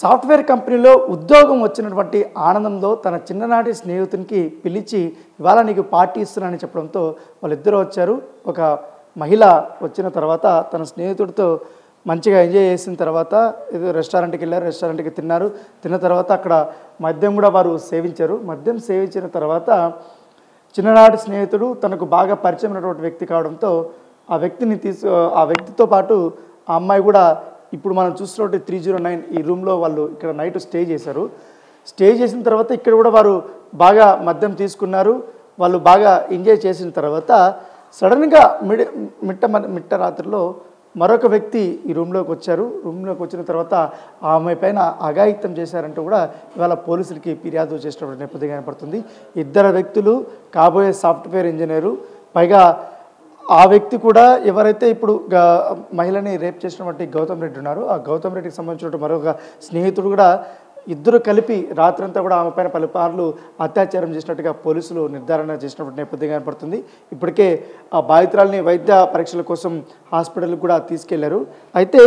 Software కంపెనీలో ఉద్యోగం వచ్చినటువంటి ఆనందంలో తన చిన్ననాటి స్నేహితునికి పిలిచి ఇవాళ నీకు పార్టీ ఇస్తున్నానని చెప్పడంతో వాళ్ళిద్దరూ వచ్చారు. ఒక మహిళ వచ్చిన తర్వాత తన స్నేహితుడితో మంచిగా ఎంజాయ్ చేసిన తర్వాత ఏదో రెస్టారెంట్కి వెళ్ళారు. రెస్టారెంట్కి తిన్న తర్వాత అక్కడ మద్యం కూడా వారు సేవించారు. మద్యం సేవించిన తర్వాత చిన్ననాటి స్నేహితుడు తనకు బాగా పరిచయమైనటువంటి వ్యక్తి కావడంతో ఆ వ్యక్తితో పాటు ఆ అమ్మాయి కూడా ఇప్పుడు మనం చూస్తున్నట్టు 309 ఈ రూమ్లో వాళ్ళు ఇక్కడ నైట్ స్టే చేశారు. స్టే చేసిన తర్వాత ఇక్కడ కూడా వారు బాగా మద్యం తీసుకున్నారు. వాళ్ళు బాగా ఎంజాయ్ చేసిన తర్వాత సడన్గా మిట్ట రాత్రిలో మరొక వ్యక్తి ఈ రూమ్లోకి వచ్చారు. రూమ్లోకి వచ్చిన తర్వాత ఆ అమ్మాయి పైన అఘాయిత్యం చేశారంటూ కూడా ఇవాళ పోలీసులకి ఫిర్యాదు చేసినటువంటి నేపథ్యం కనపడుతుంది. ఇద్దరు వ్యక్తులు కాబోయే సాఫ్ట్వేర్ ఇంజనీరు, పైగా ఆ వ్యక్తి కూడా ఎవరైతే ఇప్పుడు మహిళని రేప్ చేసినటువంటి గౌతమ్ రెడ్డి ఉన్నారు, ఆ గౌతమ్ రెడ్డికి సంబంధించిన మరొక స్నేహితుడు కూడా ఇద్దరు కలిపి రాత్రంతా కూడా ఆమె పైన పలుపార్లు అత్యాచారం చేసినట్టుగా పోలీసులు నిర్ధారణ చేసినటువంటి నేపథ్యం కనపడుతుంది. ఇప్పటికే ఆ బాధితురాలని వైద్య పరీక్షల కోసం హాస్పిటల్కి కూడా తీసుకెళ్లారు. అయితే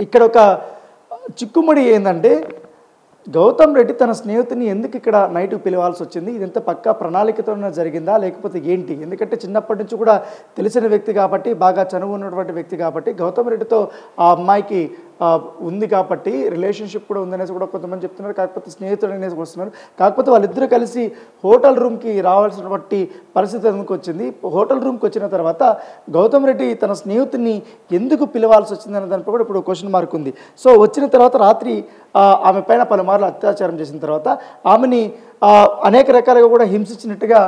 ఇక్కడ ఒక చిక్కుముడి ఏంటంటే గౌతమ్ రెడ్డి తన స్నేహితుని ఎందుకు ఇక్కడ నైట్కి పిలవాల్సి వచ్చింది? ఇదంతా పక్కా ప్రణాళికతో జరిగిందా లేకపోతే ఏంటి? ఎందుకంటే చిన్నప్పటి నుంచి కూడా తెలిసిన వ్యక్తి కాబట్టి, బాగా చనువు ఉన్నటువంటి వ్యక్తి కాబట్టి, గౌతమ్ రెడ్డితో ఆ అమ్మాయికి ఉంది కాబట్టి రిలేషన్షిప్ కూడా ఉందనేసి కూడా కొంతమంది చెప్తున్నారు. కాకపోతే స్నేహితుడు అనేసి వస్తున్నారు. కాకపోతే వాళ్ళిద్దరూ కలిసి హోటల్ రూమ్కి రావాల్సినటువంటి పరిస్థితి ఎందుకు వచ్చింది? హోటల్ రూమ్కి వచ్చిన తర్వాత గౌతమ్ రెడ్డి తన స్నేహితుడిని ఎందుకు పిలవాల్సి వచ్చింది అనే దానిపై కూడా ఇప్పుడు క్వశ్చన్ మార్క్ ఉంది. సో వచ్చిన తర్వాత రాత్రి ఆమె పైన పలుమార్లు అత్యాచారం చేసిన తర్వాత ఆమెని అనేక రకాలుగా కూడా హింసించినట్టుగా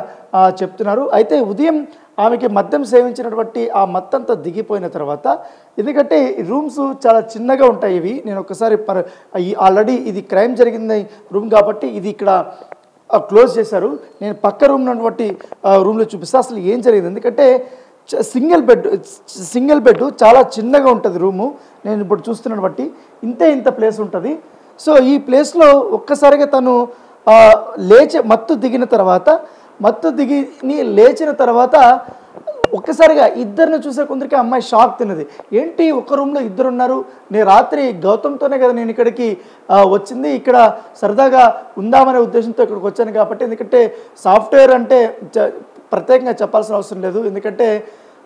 చెప్తున్నారు. అయితే ఉదయం ఆమెకి మద్యం సేవించినటువంటి ఆ మత్తంతా దిగిపోయిన తర్వాత, ఎందుకంటే రూమ్స్ చాలా చిన్నగా ఉంటాయి ఇవి, నేను ఒకసారి ఆల్రెడీ ఇది క్రైమ్ జరిగింది రూమ్ కాబట్టి ఇది ఇక్కడ క్లోజ్ చేశారు. నేను పక్క రూమ్ ఉన్నటువంటి రూమ్లో చూపిస్తే అసలు ఏం జరిగింది. ఎందుకంటే సింగిల్ బెడ్ చాలా చిన్నగా ఉంటుంది రూము. నేను ఇప్పుడు చూస్తున్నాను బట్టి ఇంత ప్లేస్ ఉంటుంది. సో ఈ ప్లేస్లో ఒక్కసారిగా తను మత్తు దిగి లేచిన తర్వాత ఒక్కసారిగా ఇద్దరిని చూసే కొందరికి అమ్మాయి షాక్ తిన్నది. ఏంటి ఒక రూమ్లో ఇద్దరు ఉన్నారు, నేను రాత్రి గౌతమ్తోనే కదా నేను ఇక్కడికి వచ్చింది, ఇక్కడ సరదాగా ఉందామనే ఉద్దేశంతో ఇక్కడికి వచ్చాను కాబట్టి, ఎందుకంటే సాఫ్ట్వేర్ అంటే ప్రత్యేకంగా చెప్పాల్సిన అవసరం లేదు, ఎందుకంటే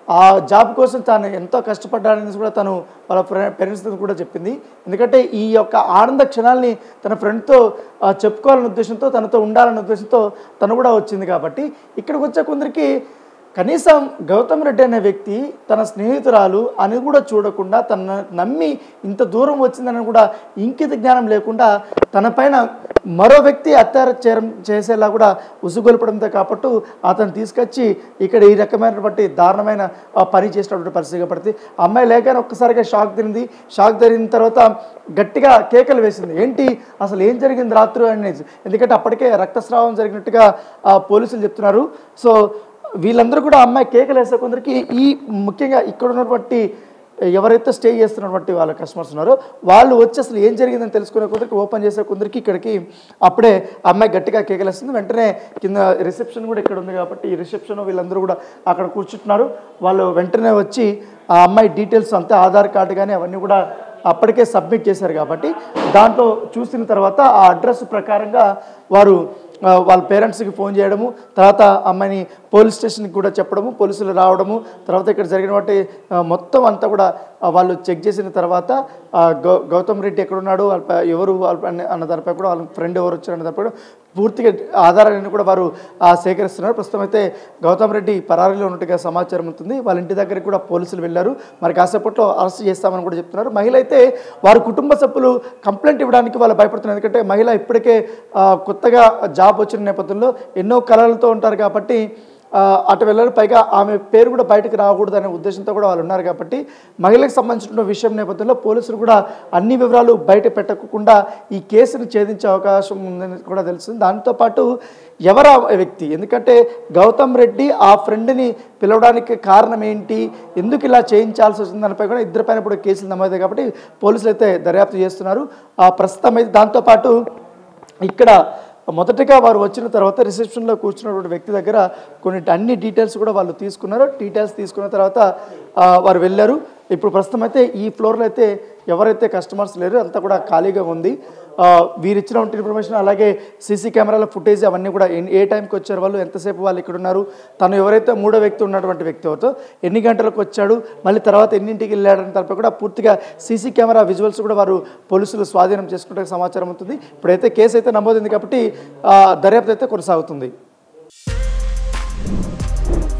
ఆ జాబ్ కోసం తాను ఎంతో కష్టపడ్డాడనేసి కూడా తను వాళ్ళ పేరెంట్స్ కూడా చెప్పింది. ఎందుకంటే ఈ యొక్క ఆనంద క్షణాలని తన ఫ్రెండ్తో చెప్పుకోవాలనే ఉద్దేశంతో, తనతో ఉండాలనే ఉద్దేశంతో తను కూడా వచ్చింది కాబట్టి, ఇక్కడికి వచ్చే కొందరికి కనీసం గౌతమ్ రెడ్డి అనే వ్యక్తి తన స్నేహితురాలు అని కూడా చూడకుండా తన నమ్మి ఇంత దూరం వచ్చిందని కూడా ఇంకిత జ్ఞానం లేకుండా తన పైన మరో వ్యక్తి అత్యాచారం చేసేలా కూడా ఉసుగొల్పడంతో కాబట్టి అతను తీసుకొచ్చి ఇక్కడ ఈ రకమైనటువంటి దారుణమైన పని చేసినటువంటి పరిస్థితి పడుతుంది. అమ్మాయి లేకనే ఒక్కసారిగా షాక్ తిరిగిన తర్వాత గట్టిగా కేకలు వేసింది. ఏంటి అసలు ఏం జరిగింది రాత్రి అనేది, ఎందుకంటే అప్పటికే రక్తస్రావం జరిగినట్టుగా పోలీసులు చెప్తున్నారు. సో వీళ్ళందరూ కూడా అమ్మాయి కేకలు వేసే కొందరికి ముఖ్యంగా ఇక్కడ ఉన్నటువంటి ఎవరైతే స్టే చేస్తున్నటువంటి వాళ్ళ కస్టమర్స్ ఉన్నారో వాళ్ళు వచ్చి అసలు ఏం జరిగిందని తెలుసుకునే కొందరికి, ఓపెన్ చేసే కొందరికి ఇక్కడికి అప్పుడే అమ్మాయి గట్టిగా కేకలేస్తుంది. వెంటనే కింద రిసెప్షన్ కూడా ఇక్కడ ఉంది కాబట్టి ఈ రిసెప్షన్ వీళ్ళందరూ కూడా అక్కడ కూర్చుంటున్నారు. వాళ్ళు వెంటనే వచ్చి ఆ అమ్మాయి డీటెయిల్స్ అంతా ఆధార్ కార్డు కానీ అవన్నీ కూడా అప్పటికే సబ్మిట్ చేశారు కాబట్టి దాంట్లో చూసిన తర్వాత ఆ అడ్రస్ ప్రకారంగా వారు వాళ్ళ పేరెంట్స్కి ఫోన్ చేయడము, తర్వాత అమ్మాయిని పోలీస్ స్టేషన్కి కూడా చెప్పడము, పోలీసులు రావడము, తర్వాత ఇక్కడ జరిగిన వాటి మొత్తం అంతా కూడా వాళ్ళు చెక్ చేసిన తర్వాత గౌతమ్ రెడ్డి ఎక్కడున్నాడు, ఎవరు అన్న దానిపై కూడా వాళ్ళ ఫ్రెండ్ ఎవరు వచ్చారన్న దానిపై కూడా పూర్తిగా ఆధారాలను కూడా వారు సేకరిస్తున్నారు. ప్రస్తుతం అయితే గౌతమ్ రెడ్డి పరారీలో ఉన్నట్టుగా సమాచారం ఉంటుంది. వాళ్ళ ఇంటి దగ్గరికి కూడా పోలీసులు వెళ్ళారు. మరి కాసేపట్లో అరెస్ట్ చేస్తామని కూడా చెప్తున్నారు. మహిళ అయితే వారి కుటుంబ సభ్యులు కంప్లైంట్ ఇవ్వడానికి వాళ్ళు భయపడుతున్నారు. ఎందుకంటే మహిళ ఇప్పటికే కొత్తగా జాబ్ వచ్చిన నేపథ్యంలో ఎన్నో కళలతో ఉంటారు కాబట్టి అటు వెళ్ళారు. పైగా ఆమె పేరు కూడా బయటకు రాకూడదు అనే ఉద్దేశంతో కూడా వాళ్ళు ఉన్నారు కాబట్టి మహిళలకు సంబంధించిన విషయం నేపథ్యంలో పోలీసులు కూడా అన్ని వివరాలు బయట పెట్టకుండా ఈ కేసును ఛేదించే అవకాశం ఉందని కూడా తెలుస్తుంది. దాంతోపాటు ఎవరు వ్యక్తి, ఎందుకంటే గౌతమ్ రెడ్డి ఆ ఫ్రెండ్ని పిలవడానికి కారణం ఏంటి, ఎందుకు ఇలా చేయించాల్సి వచ్చింది దానిపై కూడా ఇద్దరిపైన ఇప్పుడు కేసులు నమోదయ్యాయి కాబట్టి పోలీసులు అయితే దర్యాప్తు చేస్తున్నారు. ప్రస్తుతం అయితే దాంతోపాటు ఇక్కడ మొదటగా వారు వచ్చిన తర్వాత రిసెప్షన్లో కూర్చున్నటువంటి వ్యక్తి దగ్గర అన్ని డీటెయిల్స్ కూడా వాళ్ళు తీసుకున్నారు. డీటెయిల్స్ తీసుకున్న తర్వాత వారు వెళ్ళారు. ఇప్పుడు ప్రస్తుతం అయితే ఈ ఫ్లోర్లో అయితే ఎవరైతే కస్టమర్స్ లేరు అంతా కూడా ఖాళీగా ఉంది. వీరు ఇచ్చినటువంటి ఇన్ఫర్మేషన్ అలాగే సీసీ కెమెరాల ఫుటేజ్ అవన్నీ కూడా ఏ టైంకి వచ్చారు వాళ్ళు, ఎంతసేపు వాళ్ళు ఇక్కడ ఉన్నారు, తను ఎవరైతే మూడో వ్యక్తి ఉన్నటువంటి వ్యక్తి అవుతో ఎన్ని గంటలకు వచ్చాడు, మళ్ళీ తర్వాత ఎన్నింటికి వెళ్ళాడని తరపు కూడా పూర్తిగా సీసీ కెమెరా విజువల్స్ కూడా వారు పోలీసులు స్వాధీనం చేసుకుంటే సమాచారం ఉంటుంది. ఇప్పుడైతే కేసు అయితే నమోదైంది కాబట్టి దర్యాప్తు అయితే కొనసాగుతుంది.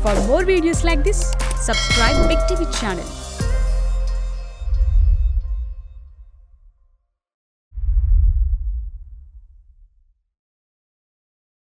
For more videos like this, subscribe Big TV channel.